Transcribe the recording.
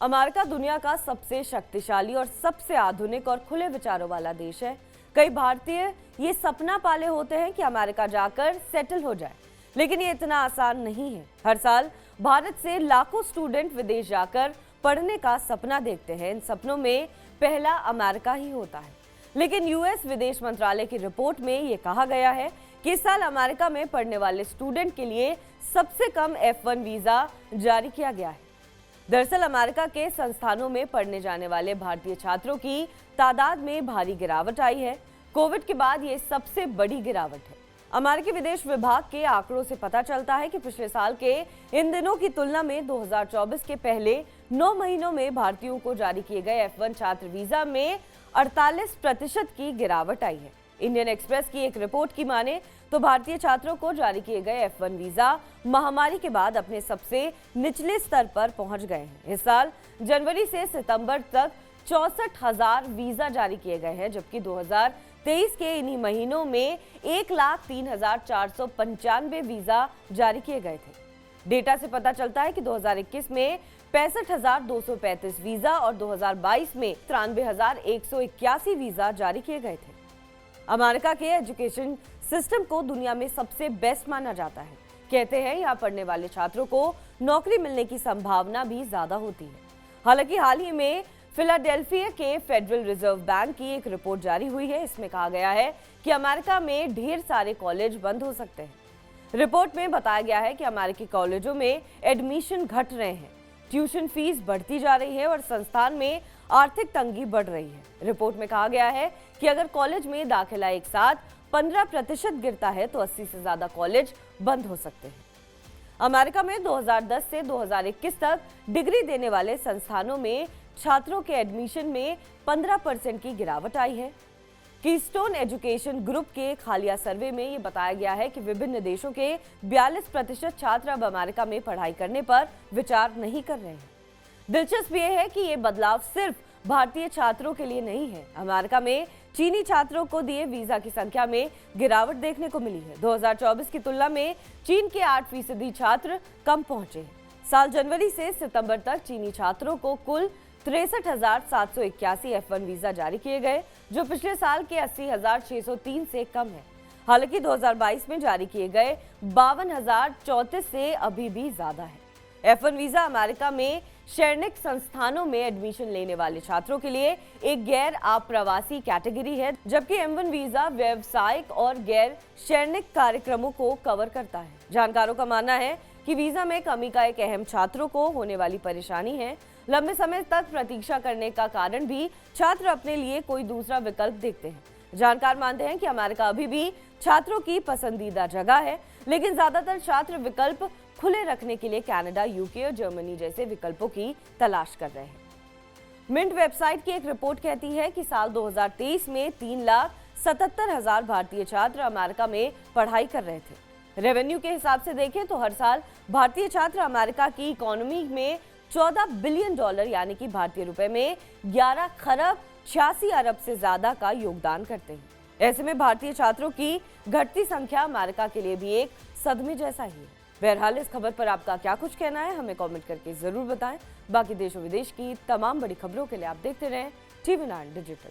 America दुनिया का सबसे शक्तिशाली और सबसे आधुनिक और खुले विचारों वाला देश है। कई भारतीय ये सपना पाले होते हैं कि अमेरिका जाकर सेटल हो जाए, लेकिन ये इतना आसान नहीं है। हर साल भारत से लाखों स्टूडेंट विदेश जाकर पढ़ने का सपना देखते हैं। इन सपनों में पहला अमेरिका ही होता है। लेकिन यूएस विदेश मंत्रालय की रिपोर्ट में ये कहा गया है कि इस साल अमेरिका में पढ़ने वाले स्टूडेंट के लिए सबसे कम F1 वीजा जारी किया गया है। दरअसल अमेरिका के संस्थानों में पढ़ने जाने वाले भारतीय छात्रों की तादाद में भारी गिरावट आई है। कोविड के बाद ये सबसे बड़ी गिरावट है। अमेरिकी विदेश विभाग के आंकड़ों से पता चलता है कि पिछले साल के इन दिनों की तुलना में 2024 के पहले 9 महीनों में भारतीयों को जारी किए गए F1 छात्र वीजा में 48% की गिरावट आई है। इंडियन एक्सप्रेस की एक रिपोर्ट की माने तो भारतीय छात्रों को जारी किए गए F1 वीजा महामारी के बाद अपने सबसे निचले स्तर पर पहुंच गए हैं। इस साल जनवरी से सितंबर तक 64,000 वीजा जारी किए गए हैं, जबकि 2023 के इन्हीं महीनों में 1,03,495 वीजा जारी किए गए थे। डेटा से पता चलता है कि 2021 में 65,235 वीजा और 2022 में 93,181 वीजा जारी किए गए थे। अमेरिका के एजुकेशन सिस्टम को दुनिया में सबसे बेस्ट माना जाता है। कहते हैं यहाँ पढ़ने वाले छात्रों को नौकरी मिलने की संभावना भी ज्यादा होती है। हालांकि हाल ही में फिलाडेल्फिया के फेडरल रिजर्व बैंक की एक रिपोर्ट जारी हुई है। इसमें कहा गया है कि अमेरिका में ढेर सारे कॉलेज बंद हो सकते हैं। रिपोर्ट में बताया गया है कि अमेरिकी कॉलेजों में एडमिशन घट रहे हैं, ट्यूशन फीस बढ़ती जा रही है और संस्थान में आर्थिक तंगी बढ़ रही है। रिपोर्ट में कहा गया है कि अगर कॉलेज में दाखिला एक साथ 15% गिरता है तो 80 से ज्यादा कॉलेज बंद हो सकते हैं। अमेरिका में 2010 से 2021 तक डिग्री देने वाले संस्थानों में छात्रों के एडमिशन में 15% की गिरावट आई है। कीस्टोन एजुकेशन ग्रुप के एक हालिया सर्वे में ये बताया गया है कि विभिन्न देशों के 42% छात्र अब अमेरिका में पढ़ाई करने पर विचार नहीं कर रहे हैं। दिलचस्प ये है कि ये बदलाव सिर्फ भारतीय छात्रों के लिए नहीं है। अमेरिका में चीनी छात्रों को दिए वीजा की संख्या में गिरावट देखने को मिली है। 2024 की तुलना में चीन के 8% छात्र कम पहुंचे हैं। साल जनवरी से सितंबर तक चीनी छात्रों को कुल 63,781 F1 वीजा जारी किए गए, जो पिछले साल के 80,603 से कम है। हालांकि 2022 में जारी किए गए 52,034 से अभी भी ज्यादा है। F1 वीजा अमेरिका में शैक्षणिक संस्थानों में एडमिशन लेने वाले छात्रों के लिए एक गैर आप्रवासी कैटेगरी है, जबकि M1 वीजा व्यावसायिक और गैर शैक्षणिक कार्यक्रमों को कवर करता है। जानकारों का मानना है कि वीजा में कमी का एक अहम छात्रों को होने वाली परेशानी है। लंबे समय तक प्रतीक्षा करने का कारण भी छात्र अपने लिए कोई दूसरा विकल्प देखते हैं। जानकार मानते हैं कि अमेरिका अभी भी छात्रों की पसंदीदा जगह है, लेकिन ज्यादातर छात्र विकल्प खुले रखने के लिए कनाडा, यूके और जर्मनी जैसे विकल्पों की तलाश कर रहे हैं। मिंट वेबसाइट की एक रिपोर्ट कहती है कि साल 2023 में 3,77,000 भारतीय छात्र अमेरिका में पढ़ाई कर रहे थे। रेवेन्यू के हिसाब से देखें तो हर साल भारतीय छात्र अमेरिका की इकोनॉमी में $14 बिलियन यानी कि भारतीय रुपए में 11 खरब 86 अरब से ज्यादा का योगदान करते हैं। ऐसे में भारतीय छात्रों की घटती संख्या अमेरिका के लिए भी एक सदमे जैसा ही है। बहरहाल इस खबर पर आपका क्या कुछ कहना है, हमें कमेंट करके जरूर बताएं। बाकी देश और विदेश की तमाम बड़ी खबरों के लिए आप देखते रहें TV9 डिजिटल।